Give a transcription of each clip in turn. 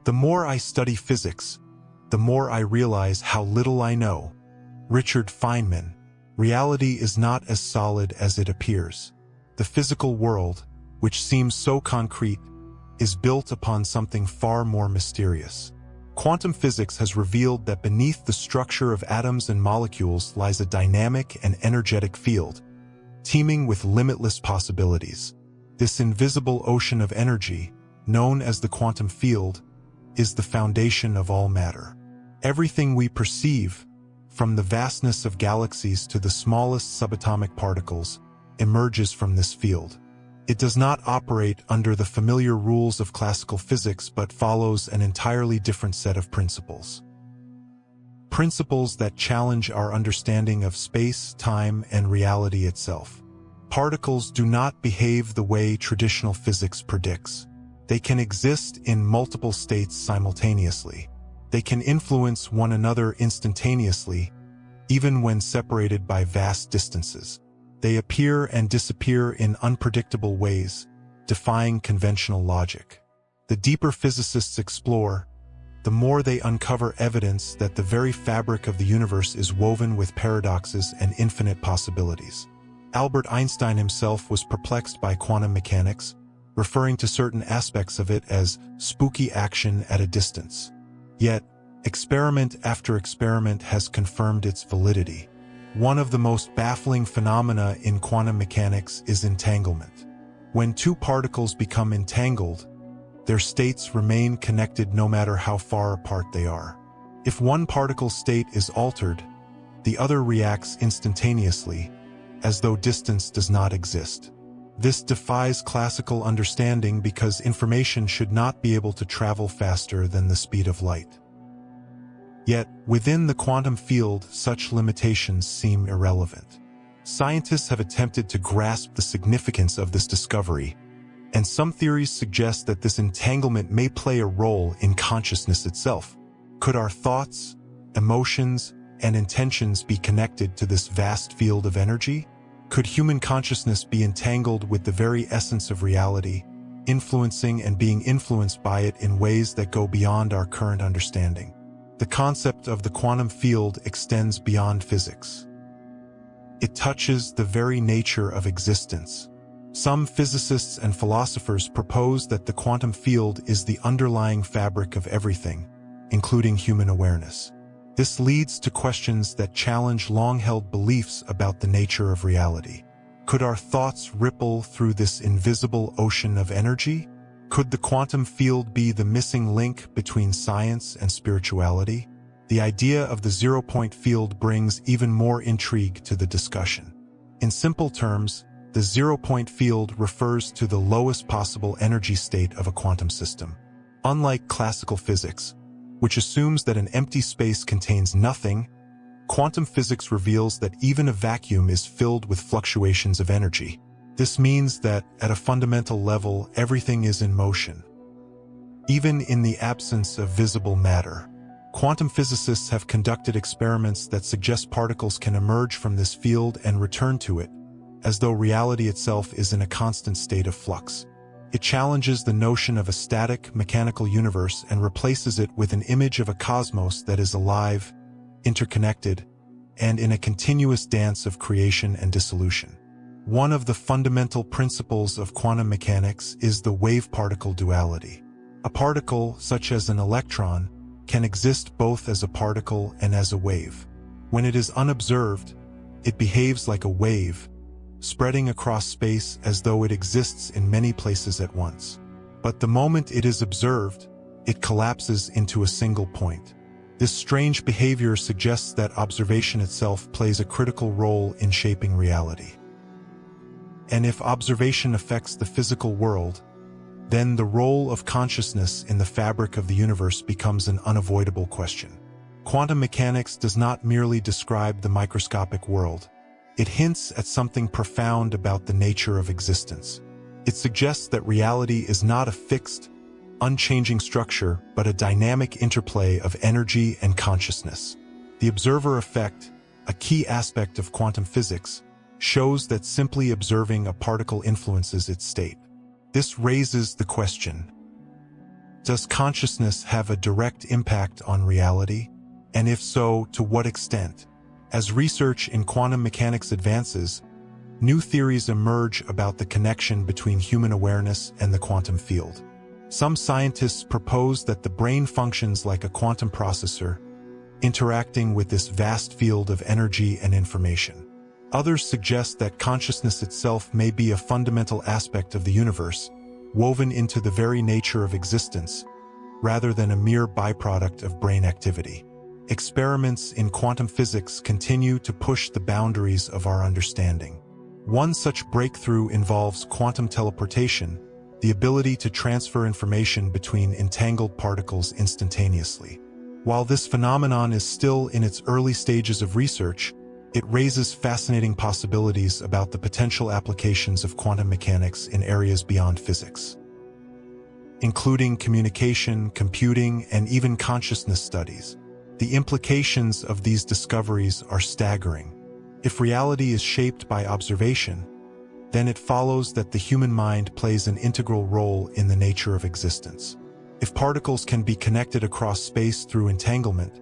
The more I study physics, the more I realize how little I know. Richard Feynman. Reality is not as solid as it appears. The physical world, which seems so concrete, is built upon something far more mysterious. Quantum physics has revealed that beneath the structure of atoms and molecules lies a dynamic and energetic field, teeming with limitless possibilities. This invisible ocean of energy, known as the quantum field, is the foundation of all matter. Everything we perceive, from the vastness of galaxies to the smallest subatomic particles, emerges from this field. It does not operate under the familiar rules of classical physics but follows an entirely different set of principles. Principles that challenge our understanding of space, time, and reality itself. Particles do not behave the way traditional physics predicts. They can exist in multiple states simultaneously. They can influence one another instantaneously, even when separated by vast distances. They appear and disappear in unpredictable ways, defying conventional logic. The deeper physicists explore, the more they uncover evidence that the very fabric of the universe is woven with paradoxes and infinite possibilities. Albert Einstein himself was perplexed by quantum mechanics, referring to certain aspects of it as spooky action at a distance. Yet, experiment after experiment has confirmed its validity. One of the most baffling phenomena in quantum mechanics is entanglement. When two particles become entangled, their states remain connected no matter how far apart they are. If one particle's state is altered, the other reacts instantaneously, as though distance does not exist. This defies classical understanding because information should not be able to travel faster than the speed of light. Yet, within the quantum field, such limitations seem irrelevant. Scientists have attempted to grasp the significance of this discovery, and some theories suggest that this entanglement may play a role in consciousness itself. Could our thoughts, emotions, and intentions be connected to this vast field of energy? Could human consciousness be entangled with the very essence of reality, influencing and being influenced by it in ways that go beyond our current understanding? The concept of the quantum field extends beyond physics. It touches the very nature of existence. Some physicists and philosophers propose that the quantum field is the underlying fabric of everything, including human awareness. This leads to questions that challenge long-held beliefs about the nature of reality. Could our thoughts ripple through this invisible ocean of energy? Could the quantum field be the missing link between science and spirituality? The idea of the zero-point field brings even more intrigue to the discussion. In simple terms, the zero-point field refers to the lowest possible energy state of a quantum system. Unlike classical physics, which assumes that an empty space contains nothing, quantum physics reveals that even a vacuum is filled with fluctuations of energy. This means that, at a fundamental level, everything is in motion. Even in the absence of visible matter, quantum physicists have conducted experiments that suggest particles can emerge from this field and return to it, as though reality itself is in a constant state of flux. It challenges the notion of a static, mechanical universe and replaces it with an image of a cosmos that is alive, interconnected, and in a continuous dance of creation and dissolution. One of the fundamental principles of quantum mechanics is the wave-particle duality. A particle, such as an electron, can exist both as a particle and as a wave. When it is unobserved, it behaves like a wave, spreading across space as though it exists in many places at once. But the moment it is observed, it collapses into a single point. This strange behavior suggests that observation itself plays a critical role in shaping reality. And if observation affects the physical world, then the role of consciousness in the fabric of the universe becomes an unavoidable question. Quantum mechanics does not merely describe the microscopic world. It hints at something profound about the nature of existence. It suggests that reality is not a fixed, unchanging structure, but a dynamic interplay of energy and consciousness. The observer effect, a key aspect of quantum physics, shows that simply observing a particle influences its state. This raises the question: Does consciousness have a direct impact on reality? And if so, to what extent? As research in quantum mechanics advances, new theories emerge about the connection between human awareness and the quantum field. Some scientists propose that the brain functions like a quantum processor, interacting with this vast field of energy and information. Others suggest that consciousness itself may be a fundamental aspect of the universe, woven into the very nature of existence, rather than a mere byproduct of brain activity. Experiments in quantum physics continue to push the boundaries of our understanding. One such breakthrough involves quantum teleportation, the ability to transfer information between entangled particles instantaneously. While this phenomenon is still in its early stages of research, it raises fascinating possibilities about the potential applications of quantum mechanics in areas beyond physics, including communication, computing, and even consciousness studies. The implications of these discoveries are staggering. If reality is shaped by observation, then it follows that the human mind plays an integral role in the nature of existence. If particles can be connected across space through entanglement,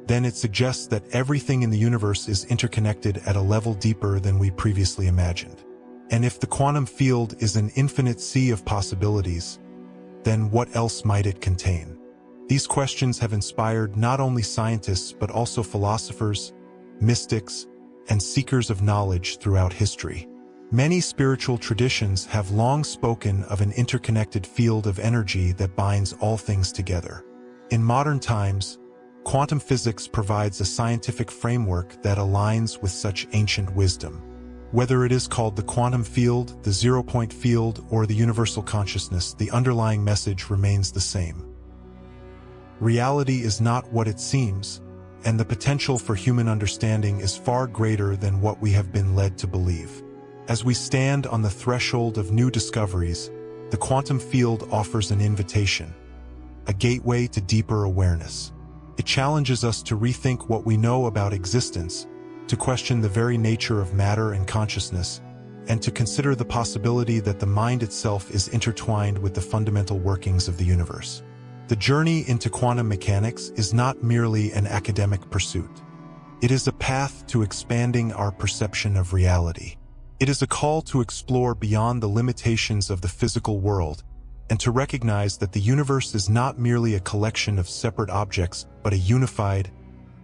then it suggests that everything in the universe is interconnected at a level deeper than we previously imagined. And if the quantum field is an infinite sea of possibilities, then what else might it contain? These questions have inspired not only scientists but also philosophers, mystics, and seekers of knowledge throughout history. Many spiritual traditions have long spoken of an interconnected field of energy that binds all things together. In modern times, quantum physics provides a scientific framework that aligns with such ancient wisdom. Whether it is called the quantum field, the zero-point field, or the universal consciousness, the underlying message remains the same. Reality is not what it seems, and the potential for human understanding is far greater than what we have been led to believe. As we stand on the threshold of new discoveries, the quantum field offers an invitation, a gateway to deeper awareness. It challenges us to rethink what we know about existence, to question the very nature of matter and consciousness, and to consider the possibility that the mind itself is intertwined with the fundamental workings of the universe. The journey into quantum mechanics is not merely an academic pursuit. It is a path to expanding our perception of reality. It is a call to explore beyond the limitations of the physical world and to recognize that the universe is not merely a collection of separate objects, but a unified,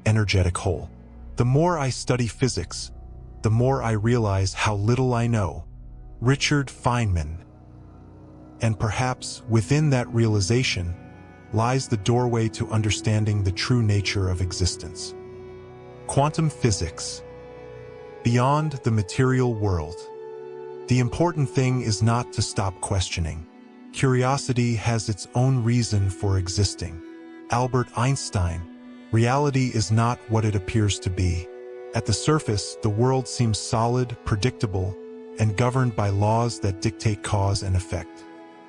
energetic whole. The more I study physics, the more I realize how little I know. Richard Feynman. And perhaps within that realization lies the doorway to understanding the true nature of existence. Quantum physics. Beyond the material world. The important thing is not to stop questioning. Curiosity has its own reason for existing. Albert Einstein. Reality is not what it appears to be. At the surface, the world seems solid, predictable, and governed by laws that dictate cause and effect.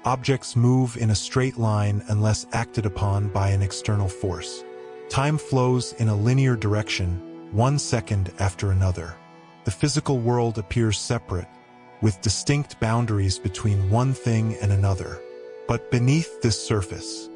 Objects move in a straight line unless acted upon by an external force. Time flows in a linear direction, one second after another. The physical world appears separate, with distinct boundaries between one thing and another. But beneath this surface,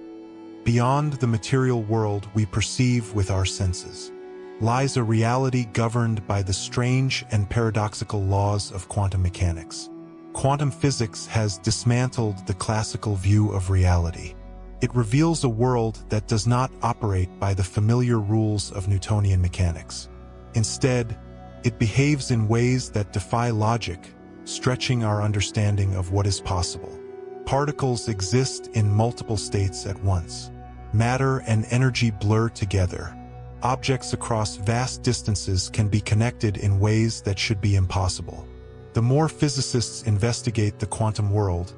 beyond the material world we perceive with our senses, lies a reality governed by the strange and paradoxical laws of quantum mechanics. Quantum physics has dismantled the classical view of reality. It reveals a world that does not operate by the familiar rules of Newtonian mechanics. Instead, it behaves in ways that defy logic, stretching our understanding of what is possible. Particles exist in multiple states at once. Matter and energy blur together. Objects across vast distances can be connected in ways that should be impossible. The more physicists investigate the quantum world,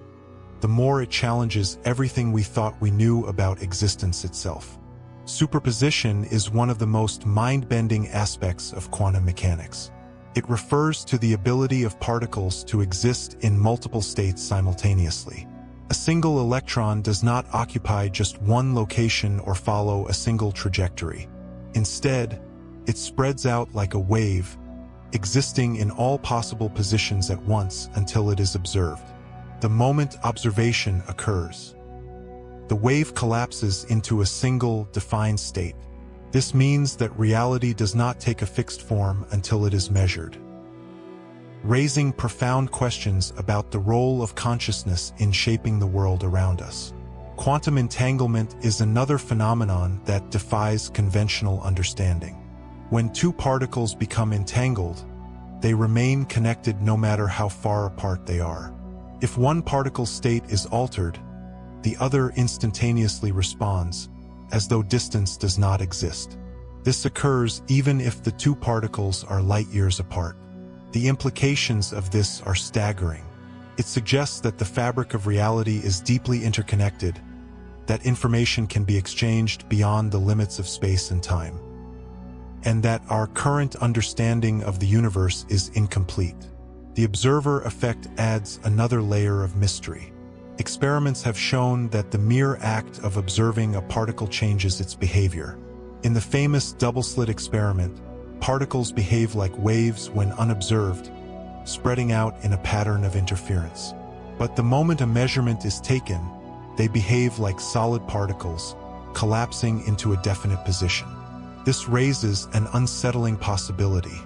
the more it challenges everything we thought we knew about existence itself. Superposition is one of the most mind-bending aspects of quantum mechanics. It refers to the ability of particles to exist in multiple states simultaneously. A single electron does not occupy just one location or follow a single trajectory. Instead, it spreads out like a wave, existing in all possible positions at once until it is observed. The moment observation occurs, the wave collapses into a single, defined state. This means that reality does not take a fixed form until it is measured, raising profound questions about the role of consciousness in shaping the world around us. Quantum entanglement is another phenomenon that defies conventional understanding. When two particles become entangled, they remain connected no matter how far apart they are. If one particle's state is altered, the other instantaneously responds, as though distance does not exist. This occurs even if the two particles are light years apart. The implications of this are staggering. It suggests that the fabric of reality is deeply interconnected, that information can be exchanged beyond the limits of space and time, and that our current understanding of the universe is incomplete. The observer effect adds another layer of mystery. Experiments have shown that the mere act of observing a particle changes its behavior. In the famous double-slit experiment, particles behave like waves when unobserved, spreading out in a pattern of interference. But the moment a measurement is taken, they behave like solid particles, collapsing into a definite position. This raises an unsettling possibility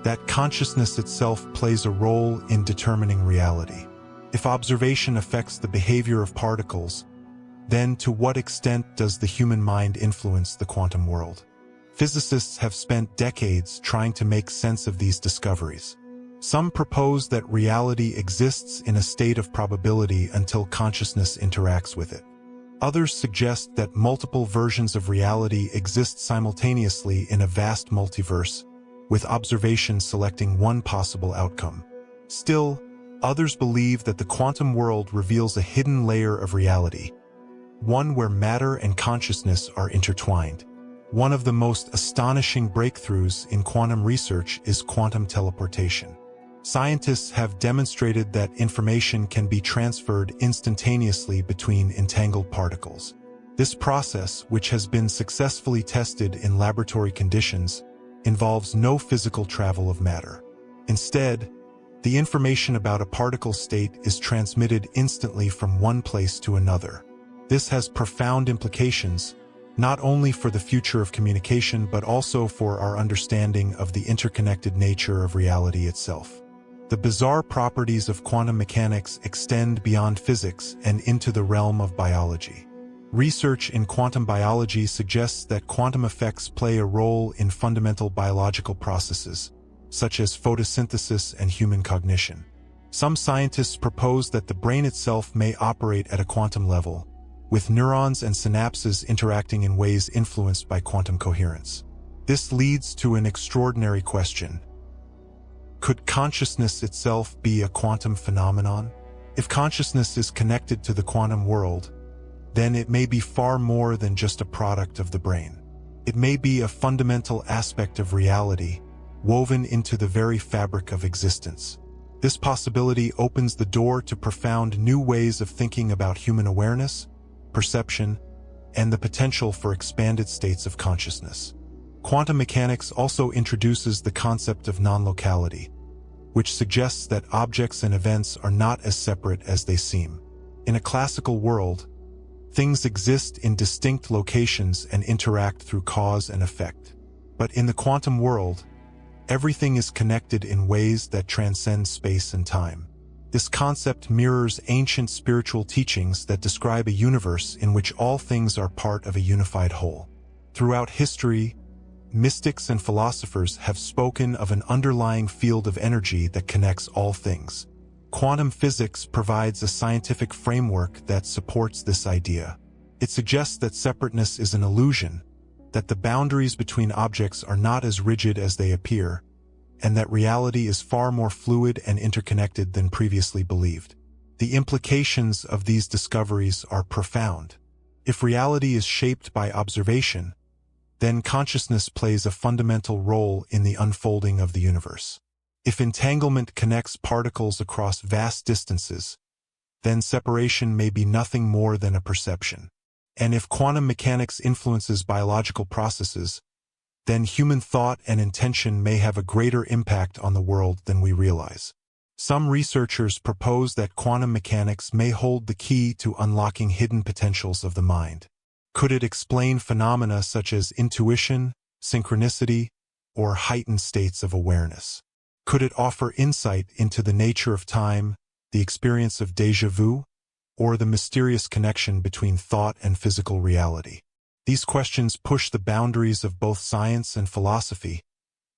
that consciousness itself plays a role in determining reality. If observation affects the behavior of particles, then to what extent does the human mind influence the quantum world? Physicists have spent decades trying to make sense of these discoveries. Some propose that reality exists in a state of probability until consciousness interacts with it. Others suggest that multiple versions of reality exist simultaneously in a vast multiverse, with observation selecting one possible outcome. Still, others believe that the quantum world reveals a hidden layer of reality, one where matter and consciousness are intertwined. One of the most astonishing breakthroughs in quantum research is quantum teleportation. Scientists have demonstrated that information can be transferred instantaneously between entangled particles. This process, which has been successfully tested in laboratory conditions, involves no physical travel of matter. Instead, the information about a particle's state is transmitted instantly from one place to another. This has profound implications, not only for the future of communication but also for our understanding of the interconnected nature of reality itself. The bizarre properties of quantum mechanics extend beyond physics and into the realm of biology. Research in quantum biology suggests that quantum effects play a role in fundamental biological processes, such as photosynthesis and human cognition. Some scientists propose that the brain itself may operate at a quantum level, with neurons and synapses interacting in ways influenced by quantum coherence. This leads to an extraordinary question. Could consciousness itself be a quantum phenomenon? If consciousness is connected to the quantum world, then it may be far more than just a product of the brain. It may be a fundamental aspect of reality, woven into the very fabric of existence. This possibility opens the door to profound new ways of thinking about human awareness, perception, and the potential for expanded states of consciousness. Quantum mechanics also introduces the concept of non-locality, which suggests that objects and events are not as separate as they seem. In a classical world, things exist in distinct locations and interact through cause and effect. But in the quantum world, everything is connected in ways that transcend space and time. This concept mirrors ancient spiritual teachings that describe a universe in which all things are part of a unified whole. Throughout history, mystics and philosophers have spoken of an underlying field of energy that connects all things. Quantum physics provides a scientific framework that supports this idea. It suggests that separateness is an illusion, that the boundaries between objects are not as rigid as they appear, and that reality is far more fluid and interconnected than previously believed. The implications of these discoveries are profound. If reality is shaped by observation, then consciousness plays a fundamental role in the unfolding of the universe. If entanglement connects particles across vast distances, then separation may be nothing more than a perception. And if quantum mechanics influences biological processes, then human thought and intention may have a greater impact on the world than we realize. Some researchers propose that quantum mechanics may hold the key to unlocking hidden potentials of the mind. Could it explain phenomena such as intuition, synchronicity, or heightened states of awareness? Could it offer insight into the nature of time, the experience of déjà vu, or the mysterious connection between thought and physical reality? These questions push the boundaries of both science and philosophy,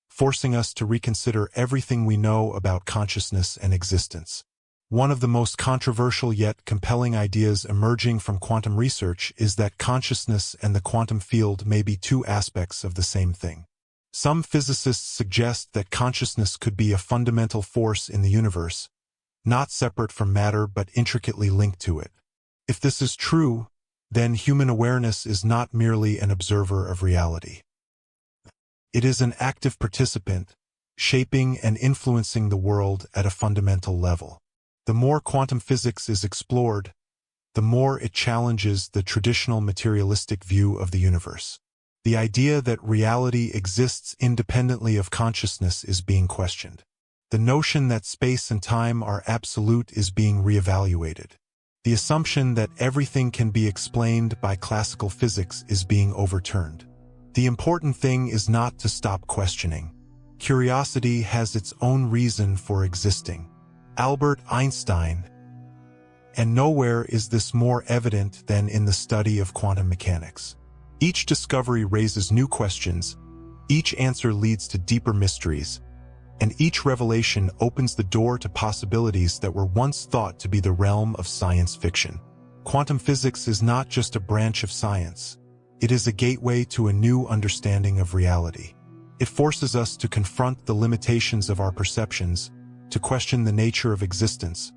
forcing us to reconsider everything we know about consciousness and existence. One of the most controversial yet compelling ideas emerging from quantum research is that consciousness and the quantum field may be two aspects of the same thing. Some physicists suggest that consciousness could be a fundamental force in the universe, not separate from matter but intricately linked to it. If this is true, then human awareness is not merely an observer of reality. It is an active participant, shaping and influencing the world at a fundamental level. The more quantum physics is explored, the more it challenges the traditional materialistic view of the universe. The idea that reality exists independently of consciousness is being questioned. The notion that space and time are absolute is being reevaluated. The assumption that everything can be explained by classical physics is being overturned. The important thing is not to stop questioning. Curiosity has its own reason for existing. Albert Einstein. And nowhere is this more evident than in the study of quantum mechanics. Each discovery raises new questions, each answer leads to deeper mysteries, and each revelation opens the door to possibilities that were once thought to be the realm of science fiction. Quantum physics is not just a branch of science. It is a gateway to a new understanding of reality. It forces us to confront the limitations of our perceptions, to question the nature of existence,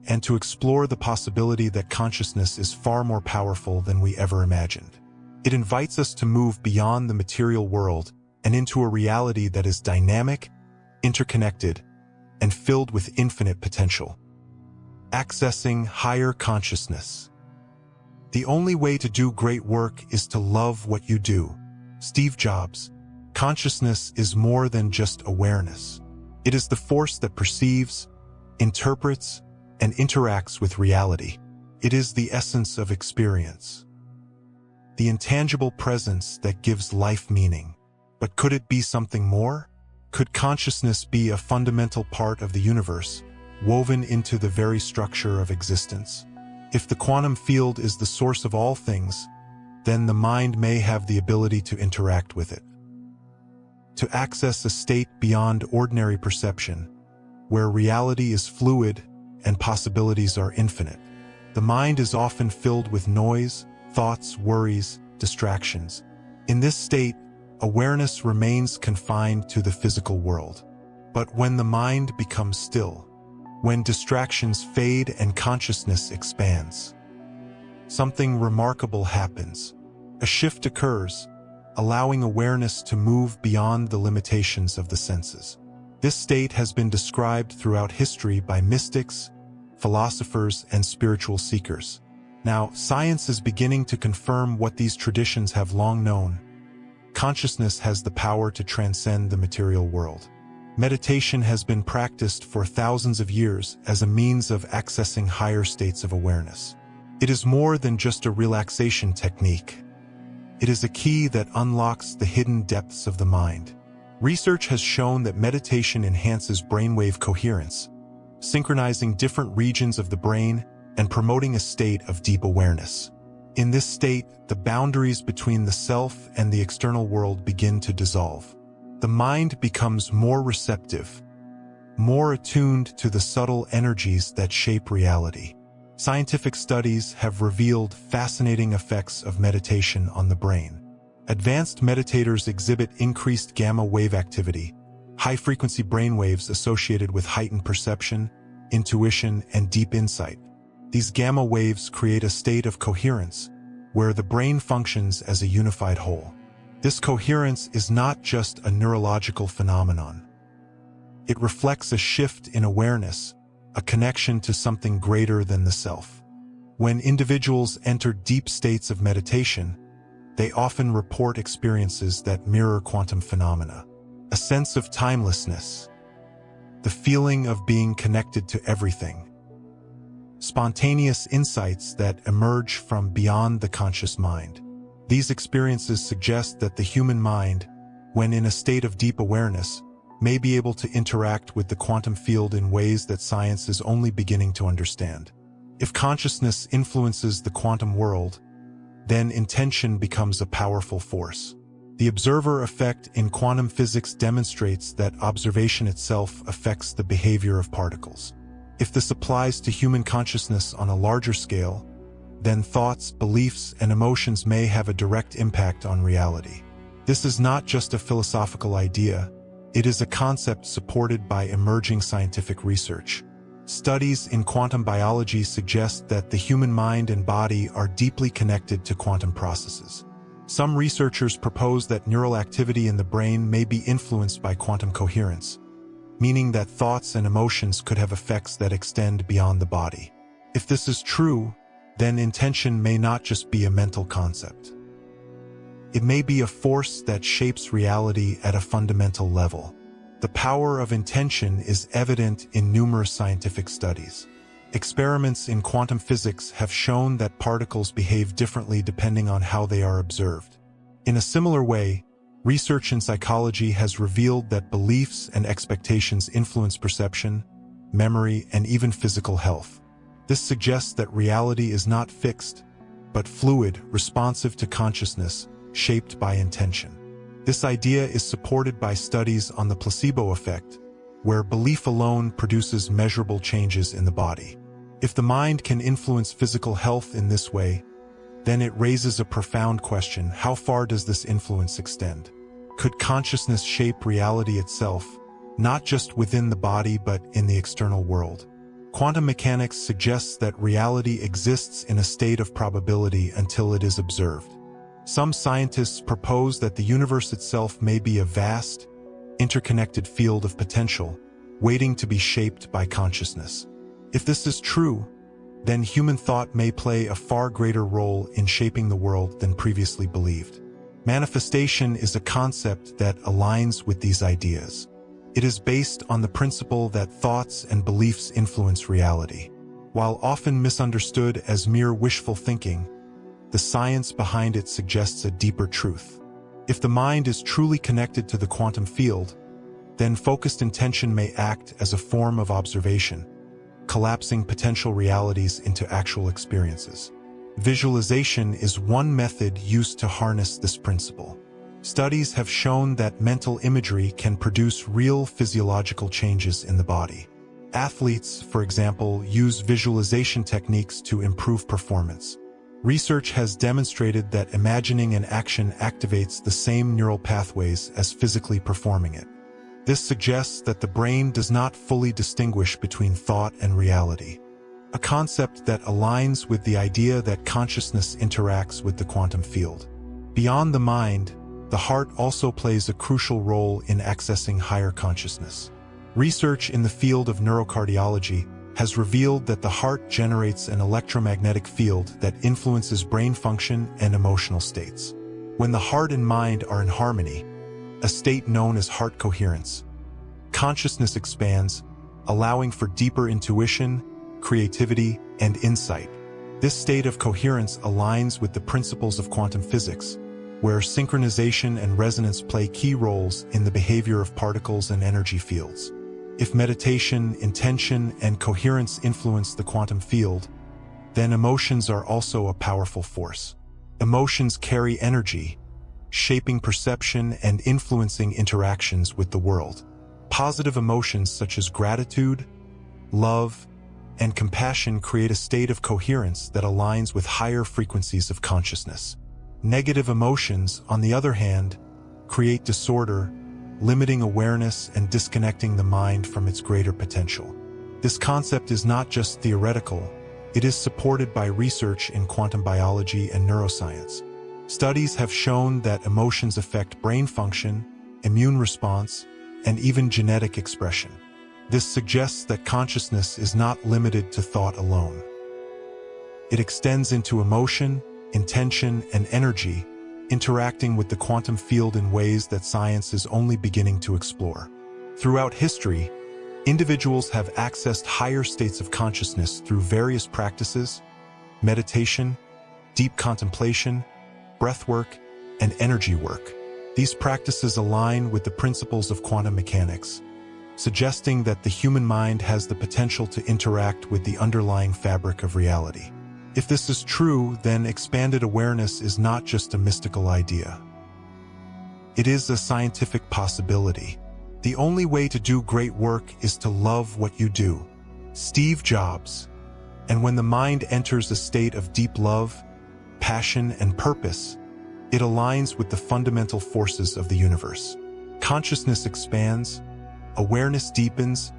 and to explore the possibility that consciousness is far more powerful than we ever imagined. It invites us to move beyond the material world and into a reality that is dynamic, interconnected, and filled with infinite potential. Accessing higher consciousness. The only way to do great work is to love what you do. Steve Jobs. Consciousness is more than just awareness. It is the force that perceives, interprets, and interacts with reality. It is the essence of experience. The intangible presence that gives life meaning. But could it be something more? Could consciousness be a fundamental part of the universe, woven into the very structure of existence? If the quantum field is the source of all things, then the mind may have the ability to interact with it. To access a state beyond ordinary perception, where reality is fluid and possibilities are infinite. The mind is often filled with noise, thoughts, worries, distractions. In this state, awareness remains confined to the physical world. But when the mind becomes still, when distractions fade and consciousness expands, something remarkable happens. A shift occurs, allowing awareness to move beyond the limitations of the senses. This state has been described throughout history by mystics, philosophers, and spiritual seekers. Now, science is beginning to confirm what these traditions have long known. Consciousness has the power to transcend the material world. Meditation has been practiced for thousands of years as a means of accessing higher states of awareness. It is more than just a relaxation technique. It is a key that unlocks the hidden depths of the mind. Research has shown that meditation enhances brainwave coherence, synchronizing different regions of the brain and promoting a state of deep awareness. In this state, the boundaries between the self and the external world begin to dissolve. The mind becomes more receptive, more attuned to the subtle energies that shape reality. Scientific studies have revealed fascinating effects of meditation on the brain. Advanced meditators exhibit increased gamma wave activity, high-frequency brainwaves associated with heightened perception, intuition, and deep insight. These gamma waves create a state of coherence, where the brain functions as a unified whole. This coherence is not just a neurological phenomenon. It reflects a shift in awareness, a connection to something greater than the self. When individuals enter deep states of meditation, they often report experiences that mirror quantum phenomena. A sense of timelessness, the feeling of being connected to everything. Spontaneous insights that emerge from beyond the conscious mind. These experiences suggest that the human mind, when in a state of deep awareness, may be able to interact with the quantum field in ways that science is only beginning to understand. If consciousness influences the quantum world, then intention becomes a powerful force. The observer effect in quantum physics demonstrates that observation itself affects the behavior of particles. If this applies to human consciousness on a larger scale, then thoughts, beliefs, and emotions may have a direct impact on reality. This is not just a philosophical idea, it is a concept supported by emerging scientific research. Studies in quantum biology suggest that the human mind and body are deeply connected to quantum processes. Some researchers propose that neural activity in the brain may be influenced by quantum coherence, meaning that thoughts and emotions could have effects that extend beyond the body. If this is true, then intention may not just be a mental concept. It may be a force that shapes reality at a fundamental level. The power of intention is evident in numerous scientific studies. Experiments in quantum physics have shown that particles behave differently depending on how they are observed. In a similar way, research in psychology has revealed that beliefs and expectations influence perception, memory, and even physical health. This suggests that reality is not fixed, but fluid, responsive to consciousness, shaped by intention. This idea is supported by studies on the placebo effect, where belief alone produces measurable changes in the body. If the mind can influence physical health in this way, then it raises a profound question: how far does this influence extend? Could consciousness shape reality itself, not just within the body but in the external world? Quantum mechanics suggests that reality exists in a state of probability until it is observed. Some scientists propose that the universe itself may be a vast, interconnected field of potential, waiting to be shaped by consciousness. If this is true, then human thought may play a far greater role in shaping the world than previously believed. Manifestation is a concept that aligns with these ideas. It is based on the principle that thoughts and beliefs influence reality. While often misunderstood as mere wishful thinking, the science behind it suggests a deeper truth. If the mind is truly connected to the quantum field, then focused intention may act as a form of observation, collapsing potential realities into actual experiences. Visualization is one method used to harness this principle. Studies have shown that mental imagery can produce real physiological changes in the body. Athletes, for example, use visualization techniques to improve performance. Research has demonstrated that imagining an action activates the same neural pathways as physically performing it. This suggests that the brain does not fully distinguish between thought and reality, a concept that aligns with the idea that consciousness interacts with the quantum field. Beyond the mind, the heart also plays a crucial role in accessing higher consciousness. Research in the field of neurocardiology has revealed that the heart generates an electromagnetic field that influences brain function and emotional states. When the heart and mind are in harmony, a state known as heart coherence, consciousness expands, allowing for deeper intuition, creativity, and insight. This state of coherence aligns with the principles of quantum physics, where synchronization and resonance play key roles in the behavior of particles and energy fields. If meditation, intention, and coherence influence the quantum field, then emotions are also a powerful force. Emotions carry energy, shaping perception and influencing interactions with the world. Positive emotions such as gratitude, love, and compassion create a state of coherence that aligns with higher frequencies of consciousness. Negative emotions, on the other hand, create disorder, limiting awareness and disconnecting the mind from its greater potential. This concept is not just theoretical, it is supported by research in quantum biology and neuroscience. Studies have shown that emotions affect brain function, immune response, and even genetic expression. This suggests that consciousness is not limited to thought alone. It extends into emotion, intention, and energy, interacting with the quantum field in ways that science is only beginning to explore. Throughout history, Individuals have accessed higher states of consciousness through various practices, meditation, deep contemplation, breathwork, and energy work. These practices align with the principles of quantum mechanics, suggesting that the human mind has the potential to interact with the underlying fabric of reality. If this is true, then expanded awareness is not just a mystical idea. It is a scientific possibility. The only way to do great work is to love what you do. Steve Jobs. And when the mind enters a state of deep love, passion, and purpose, it aligns with the fundamental forces of the universe. Consciousness expands, awareness deepens,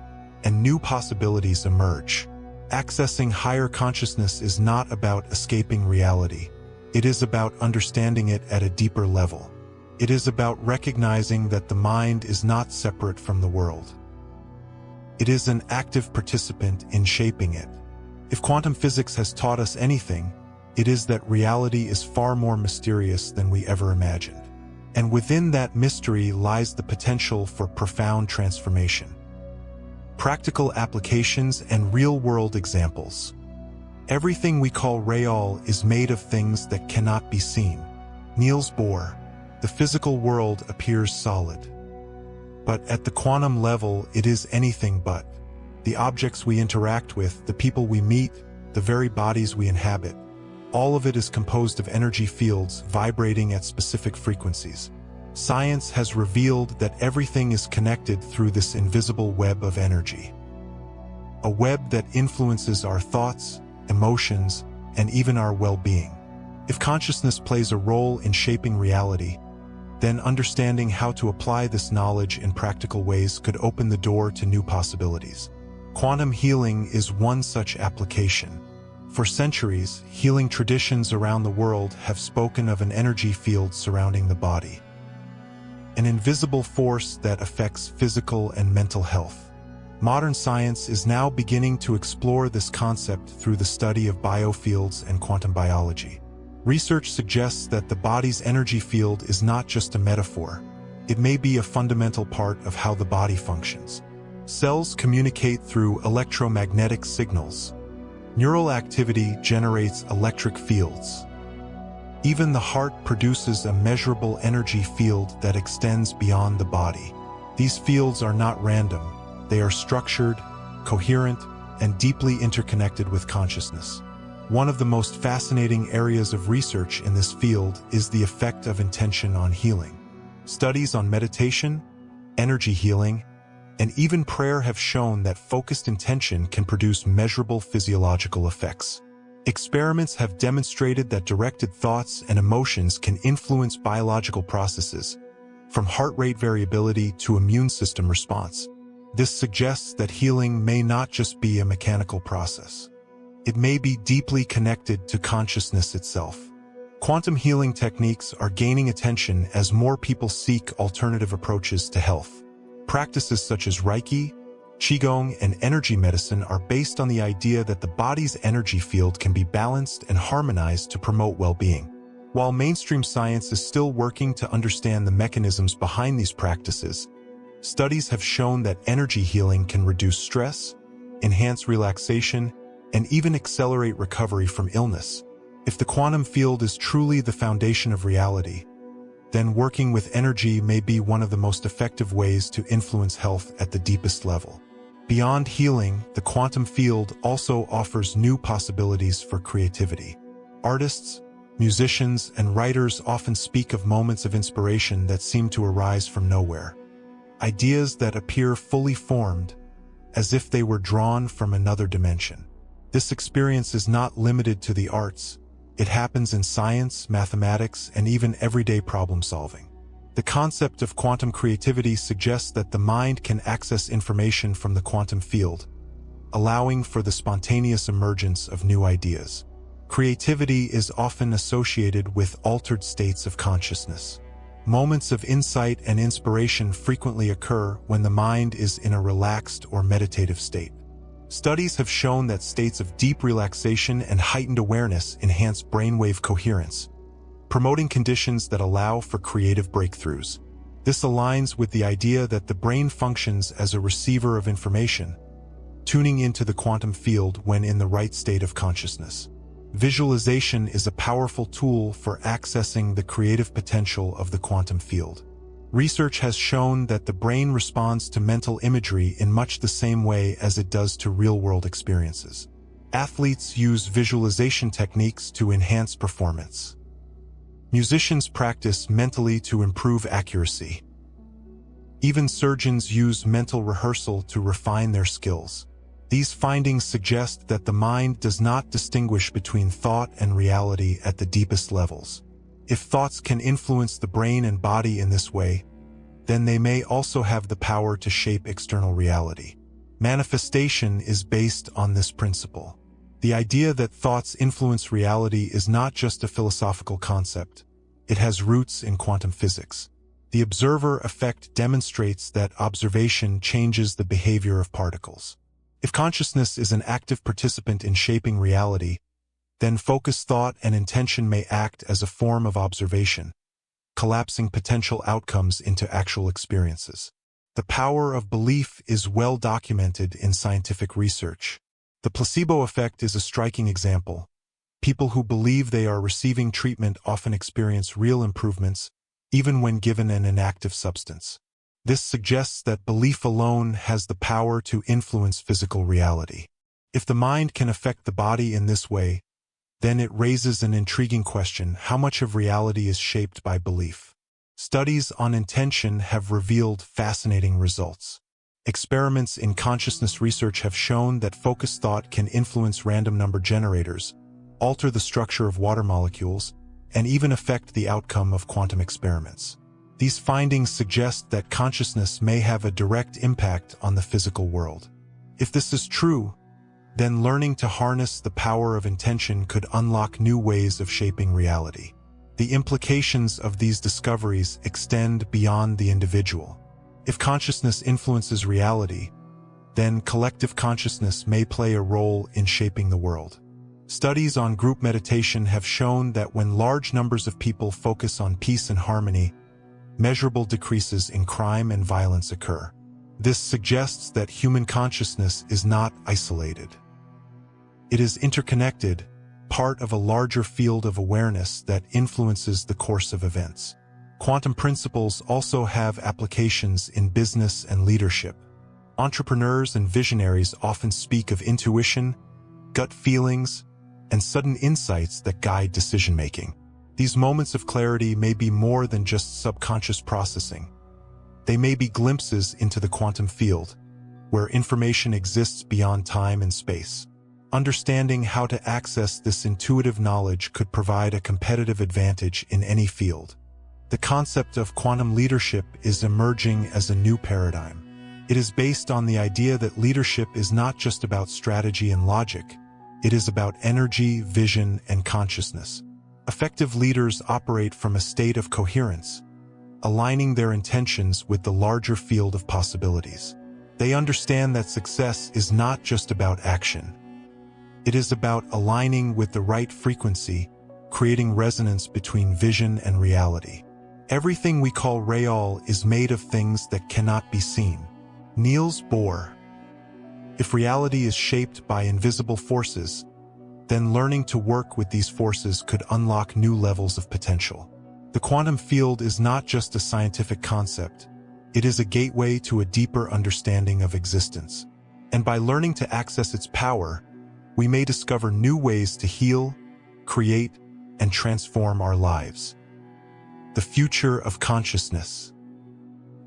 and new possibilities emerge. Accessing higher consciousness is not about escaping reality. It is about understanding it at a deeper level. It is about recognizing that the mind is not separate from the world. It is an active participant in shaping it. If quantum physics has taught us anything, it is that reality is far more mysterious than we ever imagined. And within that mystery lies the potential for profound transformation. Practical applications and real-world examples. Everything we call real is made of things that cannot be seen. Niels Bohr. The physical world appears solid. But at the quantum level, it is anything but. The objects we interact with, the people we meet, the very bodies we inhabit, all of it is composed of energy fields vibrating at specific frequencies. Science has revealed that everything is connected through this invisible web of energy. A web that influences our thoughts, emotions, and even our well-being. If consciousness plays a role in shaping reality, then understanding how to apply this knowledge in practical ways could open the door to new possibilities. Quantum healing is one such application. For centuries, healing traditions around the world have spoken of an energy field surrounding the body. An invisible force that affects physical and mental health. Modern science is now beginning to explore this concept through the study of biofields and quantum biology. Research suggests that the body's energy field is not just a metaphor. It may be a fundamental part of how the body functions. Cells communicate through electromagnetic signals. Neural activity generates electric fields. Even the heart produces a measurable energy field that extends beyond the body. These fields are not random. They are structured, coherent, and deeply interconnected with consciousness. One of the most fascinating areas of research in this field is the effect of intention on healing. Studies on meditation, energy healing, and even prayer have shown that focused intention can produce measurable physiological effects. Experiments have demonstrated that directed thoughts and emotions can influence biological processes, from heart rate variability to immune system response. This suggests that healing may not just be a mechanical process. It may be deeply connected to consciousness itself. Quantum healing techniques are gaining attention as more people seek alternative approaches to health. Practices such as Reiki, Qigong, and energy medicine are based on the idea that the body's energy field can be balanced and harmonized to promote well-being. While mainstream science is still working to understand the mechanisms behind these practices, studies have shown that energy healing can reduce stress, enhance relaxation, and even accelerate recovery from illness. If the quantum field is truly the foundation of reality, then working with energy may be one of the most effective ways to influence health at the deepest level. Beyond healing, the quantum field also offers new possibilities for creativity. Artists, musicians, and writers often speak of moments of inspiration that seem to arise from nowhere. Ideas that appear fully formed, as if they were drawn from another dimension. This experience is not limited to the arts. It happens in science, mathematics, and even everyday problem solving. The concept of quantum creativity suggests that the mind can access information from the quantum field, allowing for the spontaneous emergence of new ideas. Creativity is often associated with altered states of consciousness. Moments of insight and inspiration frequently occur when the mind is in a relaxed or meditative state. Studies have shown that states of deep relaxation and heightened awareness enhance brainwave coherence, promoting conditions that allow for creative breakthroughs. This aligns with the idea that the brain functions as a receiver of information, tuning into the quantum field when in the right state of consciousness. Visualization is a powerful tool for accessing the creative potential of the quantum field. Research has shown that the brain responds to mental imagery in much the same way as it does to real-world experiences. Athletes use visualization techniques to enhance performance. Musicians practice mentally to improve accuracy. Even surgeons use mental rehearsal to refine their skills. These findings suggest that the mind does not distinguish between thought and reality at the deepest levels. If thoughts can influence the brain and body in this way, then they may also have the power to shape external reality. Manifestation is based on this principle. The idea that thoughts influence reality is not just a philosophical concept. It has roots in quantum physics. The observer effect demonstrates that observation changes the behavior of particles. If consciousness is an active participant in shaping reality, then focused thought and intention may act as a form of observation, collapsing potential outcomes into actual experiences. The power of belief is well documented in scientific research. The placebo effect is a striking example. People who believe they are receiving treatment often experience real improvements, even when given an inactive substance. This suggests that belief alone has the power to influence physical reality. If the mind can affect the body in this way, then it raises an intriguing question: how much of reality is shaped by belief? Studies on intention have revealed fascinating results. Experiments in consciousness research have shown that focused thought can influence random number generators, alter the structure of water molecules, and even affect the outcome of quantum experiments. These findings suggest that consciousness may have a direct impact on the physical world. If this is true, then learning to harness the power of intention could unlock new ways of shaping reality. The implications of these discoveries extend beyond the individual. If consciousness influences reality, then collective consciousness may play a role in shaping the world. Studies on group meditation have shown that when large numbers of people focus on peace and harmony, measurable decreases in crime and violence occur. This suggests that human consciousness is not isolated. It is interconnected, part of a larger field of awareness that influences the course of events. Quantum principles also have applications in business and leadership. Entrepreneurs and visionaries often speak of intuition, gut feelings, and sudden insights that guide decision-making. These moments of clarity may be more than just subconscious processing. They may be glimpses into the quantum field, where information exists beyond time and space. Understanding how to access this intuitive knowledge could provide a competitive advantage in any field. The concept of quantum leadership is emerging as a new paradigm. It is based on the idea that leadership is not just about strategy and logic. It is about energy, vision, and consciousness. Effective leaders operate from a state of coherence, aligning their intentions with the larger field of possibilities. They understand that success is not just about action. It is about aligning with the right frequency, creating resonance between vision and reality. Everything we call real is made of things that cannot be seen. Niels Bohr. If reality is shaped by invisible forces, then learning to work with these forces could unlock new levels of potential. The quantum field is not just a scientific concept. It is a gateway to a deeper understanding of existence. And by learning to access its power, we may discover new ways to heal, create, and transform our lives. The future of consciousness.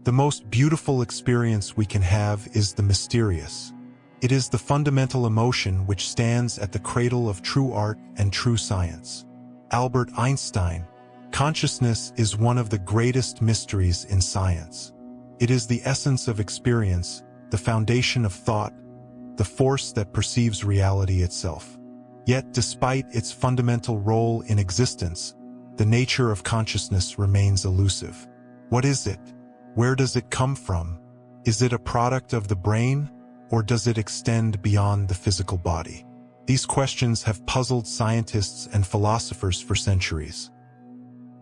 The most beautiful experience we can have is the mysterious. It is the fundamental emotion which stands at the cradle of true art and true science. Albert Einstein. Consciousness is one of the greatest mysteries in science. It is the essence of experience, the foundation of thought, the force that perceives reality itself. Yet, despite its fundamental role in existence, the nature of consciousness remains elusive. What is it? Where does it come from? Is it a product of the brain, or does it extend beyond the physical body? These questions have puzzled scientists and philosophers for centuries.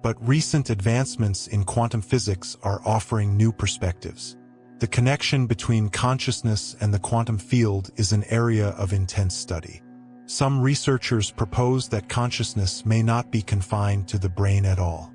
But recent advancements in quantum physics are offering new perspectives. The connection between consciousness and the quantum field is an area of intense study. Some researchers propose that consciousness may not be confined to the brain at all,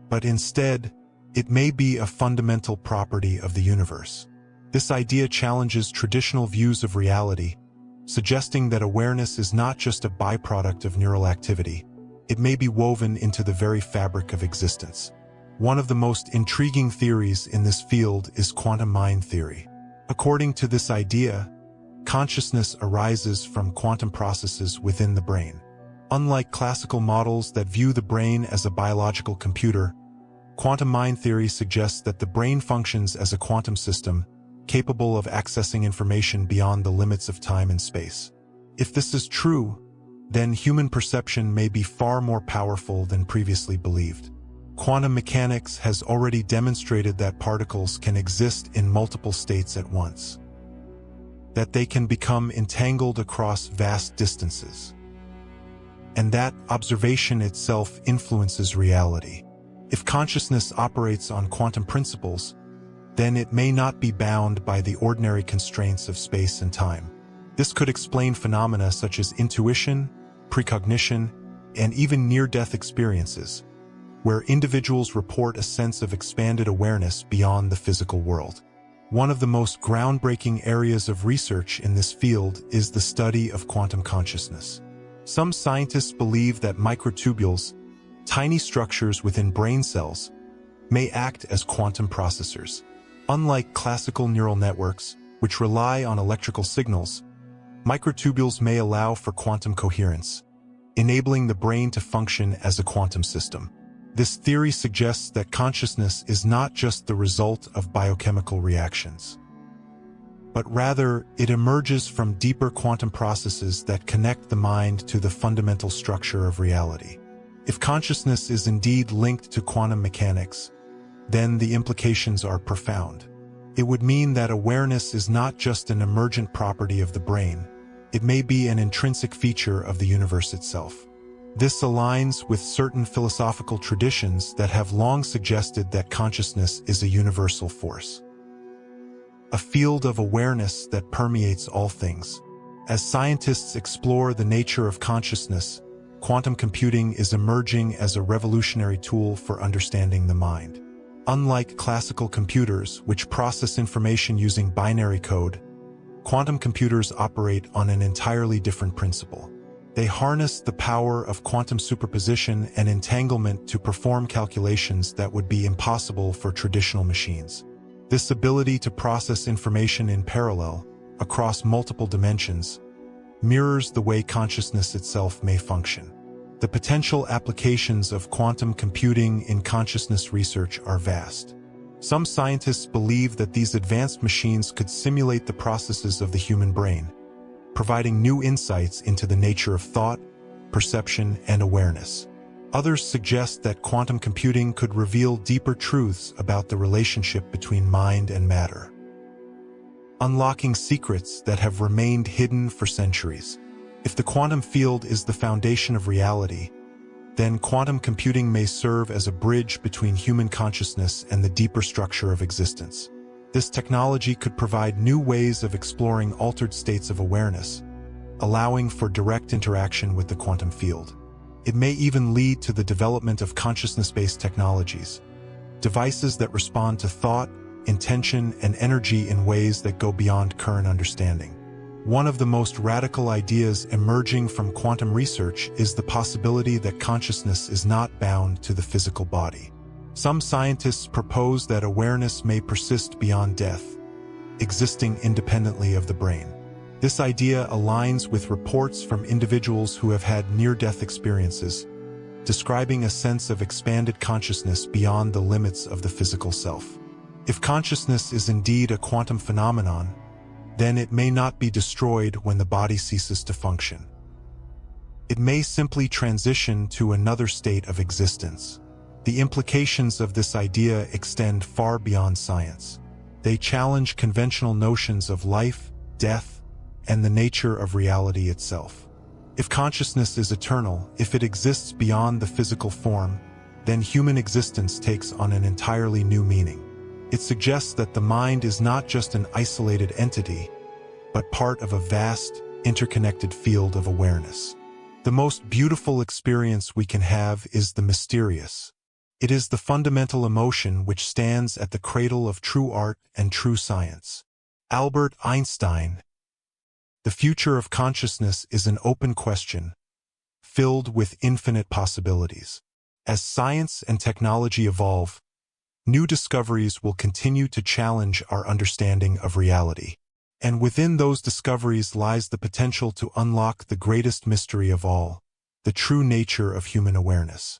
but instead, it may be a fundamental property of the universe. This idea challenges traditional views of reality, suggesting that awareness is not just a byproduct of neural activity. It may be woven into the very fabric of existence. One of the most intriguing theories in this field is quantum mind theory. According to this idea, consciousness arises from quantum processes within the brain. Unlike classical models that view the brain as a biological computer, quantum mind theory suggests that the brain functions as a quantum system capable of accessing information beyond the limits of time and space. If this is true, then human perception may be far more powerful than previously believed. Quantum mechanics has already demonstrated that particles can exist in multiple states at once, that they can become entangled across vast distances, and that observation itself influences reality. If consciousness operates on quantum principles, then it may not be bound by the ordinary constraints of space and time. This could explain phenomena such as intuition, precognition, and even near-death experiences, where individuals report a sense of expanded awareness beyond the physical world. One of the most groundbreaking areas of research in this field is the study of quantum consciousness. Some scientists believe that microtubules, tiny structures within brain cells, may act as quantum processors. Unlike classical neural networks, which rely on electrical signals, microtubules may allow for quantum coherence, enabling the brain to function as a quantum system. This theory suggests that consciousness is not just the result of biochemical reactions, but rather it emerges from deeper quantum processes that connect the mind to the fundamental structure of reality. If consciousness is indeed linked to quantum mechanics, then the implications are profound. It would mean that awareness is not just an emergent property of the brain, it may be an intrinsic feature of the universe itself. This aligns with certain philosophical traditions that have long suggested that consciousness is a universal force, a field of awareness that permeates all things. As scientists explore the nature of consciousness, quantum computing is emerging as a revolutionary tool for understanding the mind. Unlike classical computers, which process information using binary code, quantum computers operate on an entirely different principle. They harness the power of quantum superposition and entanglement to perform calculations that would be impossible for traditional machines. This ability to process information in parallel, across multiple dimensions, mirrors the way consciousness itself may function. The potential applications of quantum computing in consciousness research are vast. Some scientists believe that these advanced machines could simulate the processes of the human brain, providing new insights into the nature of thought, perception, and awareness. Others suggest that quantum computing could reveal deeper truths about the relationship between mind and matter, unlocking secrets that have remained hidden for centuries. If the quantum field is the foundation of reality, then quantum computing may serve as a bridge between human consciousness and the deeper structure of existence. This technology could provide new ways of exploring altered states of awareness, allowing for direct interaction with the quantum field. It may even lead to the development of consciousness-based technologies, devices that respond to thought, intention, and energy in ways that go beyond current understanding. One of the most radical ideas emerging from quantum research is the possibility that consciousness is not bound to the physical body. Some scientists propose that awareness may persist beyond death, existing independently of the brain. This idea aligns with reports from individuals who have had near-death experiences, describing a sense of expanded consciousness beyond the limits of the physical self. If consciousness is indeed a quantum phenomenon, then it may not be destroyed when the body ceases to function. It may simply transition to another state of existence. The implications of this idea extend far beyond science. They challenge conventional notions of life, death, and the nature of reality itself. If consciousness is eternal, if it exists beyond the physical form, then human existence takes on an entirely new meaning. It suggests that the mind is not just an isolated entity, but part of a vast, interconnected field of awareness. The most beautiful experience we can have is the mysterious. It is the fundamental emotion which stands at the cradle of true art and true science. Albert Einstein. The future of consciousness is an open question, filled with infinite possibilities. As science and technology evolve, new discoveries will continue to challenge our understanding of reality. And within those discoveries lies the potential to unlock the greatest mystery of all, the true nature of human awareness.